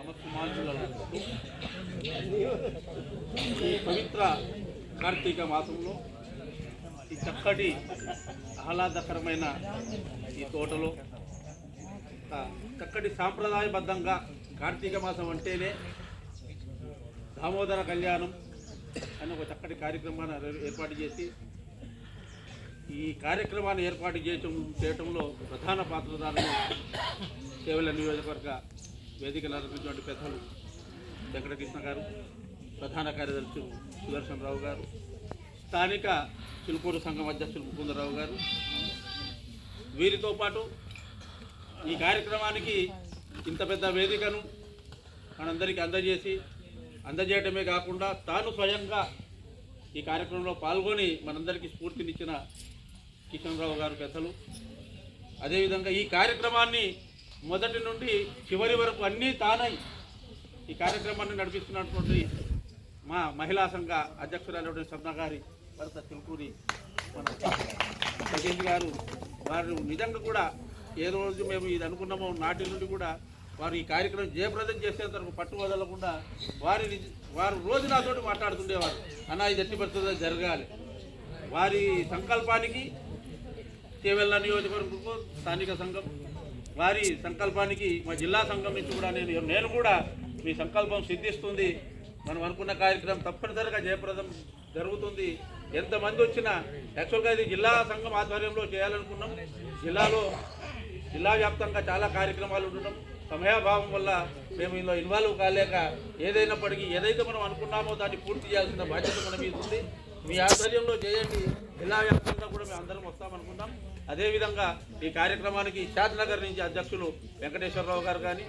నమస్సుమాంజులతో ఈ పవిత్ర కార్తీక మాసంలో ఈ చక్కటి ఆహ్లాదకరమైన ఈ తోటలో చక్కటి సాంప్రదాయబద్ధంగా కార్తీక మాసం అంటేనే దామోదర కళ్యాణం అని ఒక చక్కటి కార్యక్రమాన్ని ఏర్పాటు చేసి ఈ కార్యక్రమాన్ని ఏర్పాటు చేయటంలో ప్రధాన పాత్రధారులు చేవెళ్ళ నియోజకవర్గ వేదిక నడిపినటువంటి పెద్దలు వెంకటకృష్ణ గారు, ప్రధాన కార్యదర్శి సుదర్శన్ రావు గారు, స్థానిక చిలుకూరు సంఘం అధ్యక్షులు ముకుందరావు గారు, వీరితో పాటు ఈ కార్యక్రమానికి ఇంత పెద్ద వేదికను మనందరికీ అందజేయటమే కాకుండా తాను స్వయంగా ఈ కార్యక్రమంలో పాల్గొని మనందరికీ స్ఫూర్తినిచ్చిన కిషన్ రావు గారు పెద్దలు, అదేవిధంగా ఈ కార్యక్రమాన్ని మొదటి నుండి చివరి వరకు అన్నీ తానై ఈ కార్యక్రమాన్ని నడిపిస్తున్నటువంటి మా మహిళా సంఘ అధ్యక్షురాలు సబ్నా గారి భర్త చిలుకూరి మన సతీష్ గారు, వారు నిజంగా కూడా ఏ రోజు మేము ఇది అనుకున్నామో నాటి నుండి కూడా వారు ఈ కార్యక్రమం జయప్రదం చేసేంత వరకు పట్టు వదలకుండా వారు రోజు నాతోటి మాట్లాడుతుండేవారు, అన్న ఇది ఎట్టి పరిస్థితుల్లో జరగాలి. వారి సంకల్పానికి చేవెళ్ళ నియోజకవర్గం స్థానిక సంఘం వారి సంకల్పానికి మా జిల్లా సంఘం నుంచి కూడా నేను కూడా మీ సంకల్పం సిద్ధిస్తుంది, మనం అనుకున్న కార్యక్రమం తప్పనిసరిగా జయప్రదం జరుగుతుంది. ఎంతమంది వచ్చినా యాక్చువల్గా ఇది జిల్లా సంఘం ఆధ్వర్యంలో చేయాలనుకున్నాం. జిల్లా వ్యాప్తంగా చాలా కార్యక్రమాలు ఉండడం, సమయాభావం వల్ల మేము ఇందులో ఇన్వాల్వ్ కాలేక ఏదైనప్పటికీ ఏదైతే మనం అనుకున్నామో దాన్ని పూర్తి చేయాల్సిన బాధ్యత మన మీద ఉంది. మీ ఆధ్వర్యంలో చేయండి, జిల్లా వ్యాప్తంగా కూడా మేము అందరం వస్తామనుకున్నాం. అదేవిధంగా ఈ కార్యక్రమానికి శాద్నగర్ నుంచి అధ్యక్షులు వెంకటేశ్వరరావు గారు కానీ,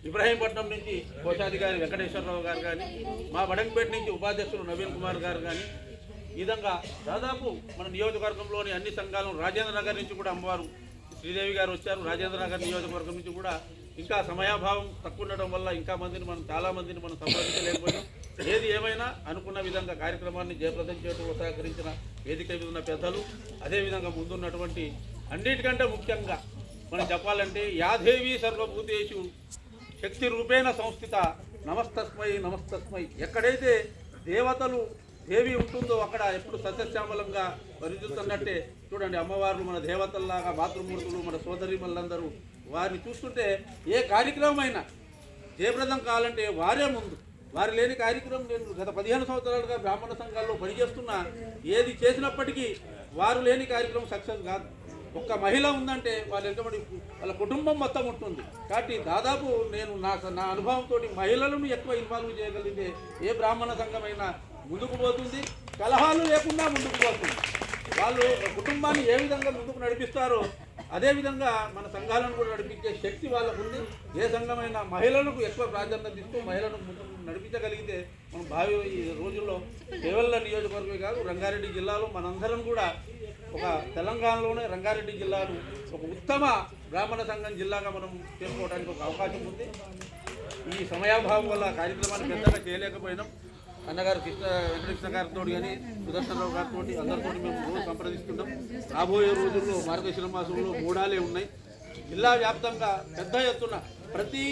ఇబ్రహీంపట్నం నుంచి కోశాధికారి వెంకటేశ్వరరావు గారు కానీ, మా బడంగపేట నుంచి ఉపాధ్యక్షులు నవీన్ కుమార్ గారు కానీ, ఈ విధంగా దాదాపు మన నియోజకవర్గంలోని అన్ని సంఘాలను, రాజేంద్ర నగర్ నుంచి కూడా అమ్మవారు శ్రీదేవి గారు వచ్చారు. రాజేంద్ర నగర్ నియోజకవర్గం నుంచి కూడా ఇంకా సమయాభావం తక్కువ ఉండడం వల్ల ఇంకా చాలా మందిని మనం సంప్రదించలేకపోయాం. ఏది ఏమైనా అనుకున్న విధంగా కార్యక్రమాన్ని జయప్రదం చేయడంలో సహకరించిన వేదిక మీద ఉన్న పెద్దలు, అదేవిధంగా ముందున్నటువంటి అన్నిటికంటే ముఖ్యంగా మనం చెప్పాలంటే యాదేవి సర్వభూతేషు శక్తి రూపేణ సంస్థిత నమస్తస్మై. ఎక్కడైతే దేవి ఉంటుందో అక్కడ ఎప్పుడు సస్యశ్యామలంగా పరిచుతున్నట్టే చూడండి, అమ్మవార్లు మన దేవతల్లాగా మాతృమూర్తులు మన సోదరిమల్లందరూ వారిని చూస్తుంటే ఏ కార్యక్రమం అయినా జయప్రదం కావాలంటే వారే ముందు. వారు లేని కార్యక్రమం నేను గత 15 సంవత్సరాలుగా బ్రాహ్మణ సంఘాల్లో పనిచేస్తున్నా ఏది చేసినప్పటికీ వారు లేని కార్యక్రమం సక్సెస్ కాదు. ఒక్క మహిళ ఉందంటే వాళ్ళ కుటుంబం మొత్తం ఉంటుంది. కాబట్టి దాదాపు నేను నా అనుభవంతో మహిళలను ఎక్కువ ఇన్వాల్వ్ చేయగలిగితే ఏ బ్రాహ్మణ సంఘమైనా ముందుకు పోతుంది, కలహాలు లేకుండా ముందుకు పోతుంది. వాళ్ళు కుటుంబాన్ని ఏ విధంగా ముందుకు నడిపిస్తారో అదేవిధంగా మన సంఘాలను కూడా నడిపించే శక్తి వాళ్ళకు ఉంది. ఏ సంఘమైనా మహిళలకు ఎక్కువ ప్రాధాన్యత ఇస్తూ మహిళలను ముందుకు నడిపించగలిగితే మనం ఈ రోజుల్లో చేవెళ్ళ నియోజకవర్గమే కాదు రంగారెడ్డి జిల్లాలో మనందరం కూడా ఒక తెలంగాణలోనే రంగారెడ్డి జిల్లాను ఒక ఉత్తమ బ్రాహ్మణ సంఘం జిల్లాగా మనం చేసుకోవడానికి ఒక అవకాశం ఉంది. ఈ సమయాభావం వల్ల కార్యక్రమాన్ని పెద్దగా చేయలేకపోయినాం. అన్నగారు వెంకటకృష్ణ గారితో కానీ సుదర్శనరావు గారితో అందరితో మేము రోజు సంప్రదిస్తున్నాం. రాబోయే రోజుల్లో మార్గశిర మాసంలో మూడాలే ఉన్నాయి. జిల్లా వ్యాప్తంగా పెద్ద ఎత్తున ప్రతి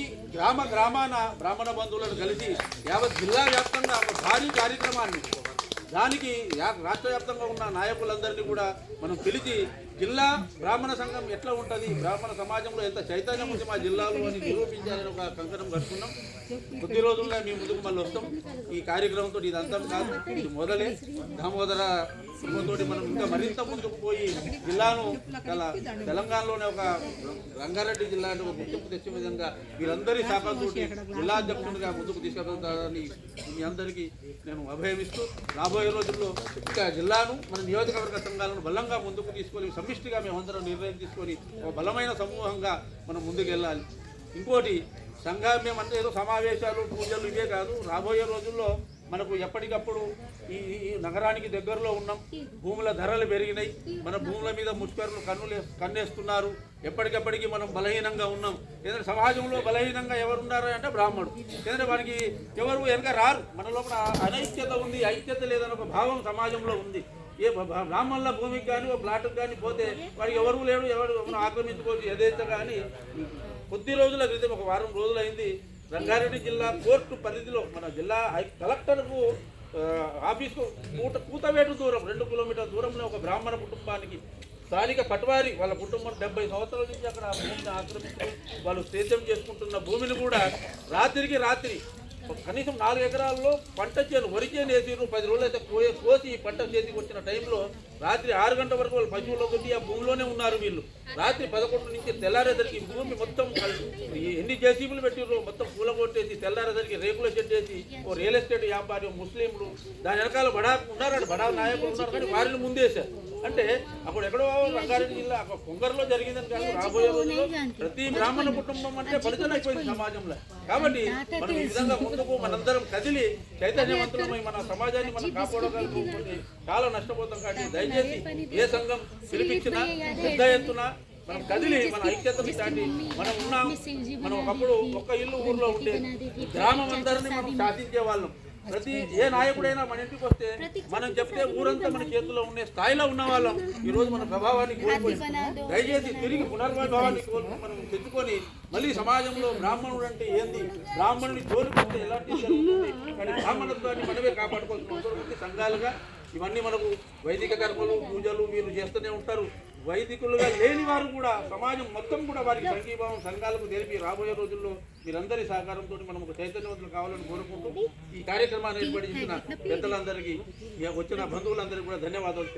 గ్రామాన బ్రాహ్మణ బంధువులను కలిసి యావత్ జిల్లా వ్యాప్తంగా ఒక భారీ కార్యక్రమాన్ని దానికి రాష్ట్ర వ్యాప్తంగా ఉన్న నాయకులందరినీ కూడా మనం పిలిచి జిల్లా బ్రాహ్మణ సంఘం ఎట్లా ఉంటుంది, బ్రాహ్మణ సమాజంలో ఎంత చైతన్యం ఉంది మా జిల్లాలో అని నిరూపించాలని ఒక కంకణం కట్టుకున్నాం. కొద్ది రోజుల్లో మీ ముందుకు మళ్ళీ వస్తాం. ఈ కార్యక్రమంతో ఇది అంతం కాదు, ఇది మొదలే. దామోదర కుటుంబంతో మనం ఇంకా మరింత ముందుకు పోయి జిల్లాను తెలంగాణలోనే ఒక రంగారెడ్డి జిల్లా అంటే ఒక గుర్తింపు తెచ్చే విధంగా వీరందరి శాఖలతో జిల్లా అధ్యక్షుడిగా ముందుకు తీసుకెళ్తారని మీ అందరికీ నేను అభయమిస్తూ రాబోయే రోజుల్లో ఇంకా జిల్లాను మన నియోజకవర్గ సంఘాలను బలంగా ముందుకు తీసుకొని సమిష్టిగా మేమందరం నిర్ణయం తీసుకొని ఒక బలమైన సమూహంగా మనం ముందుకు వెళ్ళాలి. ఇంకోటి సంఘం మేమంటే ఏదో సమావేశాలు పూజలు ఇవే కాదు, రాబోయే రోజుల్లో మనకు ఎప్పటికప్పుడు ఈ నగరానికి దగ్గరలో ఉన్నాం, భూముల ధరలు పెరిగినాయి, మన భూముల మీద ముష్కరులు కన్నేస్తున్నారు, ఎప్పటికప్పటికి మనం బలహీనంగా ఉన్నాం. ఏదైనా సమాజంలో బలహీనంగా ఎవరున్నారు అంటే బ్రాహ్మణుడు. ఎందుకంటే వారికి ఎవరు వెనక రారు, మన లోపల అనైక్యత ఉంది, ఐక్యత లేదన్న ఒక భావం సమాజంలో ఉంది. ఏ బ్రాహ్మణుల భూమికి కానీ ఓ ప్లాట్కి కానీ పోతే వాడికి ఎవరు లేడు, ఎవరు ఆక్రమించుకోవచ్చు యథేచ్ఛ. కానీ కొద్ది రోజుల క్రితం ఒక వారం రోజులైంది రంగారెడ్డి జిల్లా కోర్టు పరిధిలో మన జిల్లా కలెక్టర్కు ఆఫీసు కూతవేటు దూరం 2 కిలోమీటర్ల దూరంలో ఒక బ్రాహ్మణ కుటుంబానికి స్థానిక పట్వారి వాళ్ళ కుటుంబం 70 సంవత్సరాల నుంచి అక్కడ ఆ భూమిని ఆక్రమించి వాళ్ళు సేద్యం చేసుకుంటున్న భూమిని కూడా రాత్రికి రాత్రి కనీసం 4 ఎకరాల్లో పంట చేను వరి చేను వేసిరు 10 రోజులు అయితే కోసి పంట చేతికి వచ్చిన టైంలో రాత్రి 6 గంటల వరకు వాళ్ళు పశువుల్లో కొద్ది ఆ భూమిలోనే ఉన్నారు వీళ్ళు. రాత్రి 11 నుంచి తెల్లారేసరికి భూమి మొత్తం ఎన్ని జేసీబీలు పెట్టిర్రు మొత్తం పూల కొట్టేసి తెల్లారేసరికి రేకుల షెడ్ వేసి ఓ రియల్ ఎస్టేట్ వ్యాపారి ముస్లింలు దాని వెనకాల బడా నాయకులు ఉన్నారు కానీ వారిని ముందేశారు. అంటే అప్పుడు ఎక్కడో రంగారెడ్డి జిల్లా పొంగర్లో జరిగిందని కాదు, రాబోయే రోజుల్లో ప్రతి బ్రాహ్మణ కుటుంబం అంటే బలిజన అయిపోయింది సమాజంలో. కాబట్టి మనం ఈ విధంగా ముందుకు మనందరం కదిలి చైతన్యవంతులమై మన సమాజాన్ని మనం కాపాడగలుగుతుంటే చాలా నష్టపోతాం. కాబట్టి దయచేసి ఏ సంఘం పిలిపించినా పెద్ద ఎత్తున మనం కదిలి మన ఐక్యతను చాటి మనం ఉన్నాం. మనం ఒకప్పుడు ఒక్క ఇల్లు ఊర్లో ఉంటే గ్రామం అందరినీ మనం శాసించే వాళ్ళం. ప్రతి ఏ నాయకుడైనా మన ఇంటికి వస్తే మనం చెప్తే ఊరంతా మన చేతుల్లో ఉండే స్థాయిలో ఉన్న వాళ్ళం ఈరోజు మన ప్రభావాన్ని కోల్పోయింది. దయచేసి తిరిగి పునర్వైభవాన్ని మనం తెచ్చుకొని మళ్ళీ సమాజంలో బ్రాహ్మణుడు అంటే ఏంది, బ్రాహ్మణుని జోలికొస్తే ఎలాంటి జరుగుతుంది కానీ బ్రాహ్మణత్వాన్ని మనమే కాపాడుకోవాల్సిన సంఘాలుగా ఇవన్నీ మనకు వైదిక కర్మలు పూజలు మీరు చేస్తూనే ఉంటారు. వైదికులుగా లేని వారు కూడా సమాజం మొత్తం కూడా వారికి సంఘీభావం సంఘాలకు తెలిపి రాబోయే రోజుల్లో మీరందరి సహకారంతో మనం ఒక చైతన్యవంతులు కావాలని కోరుకుంటూ ఈ కార్యక్రమాన్ని ఏర్పాటు చేసిన పెద్దలందరికీ వచ్చిన బంధువులందరికీ కూడా ధన్యవాదాలు.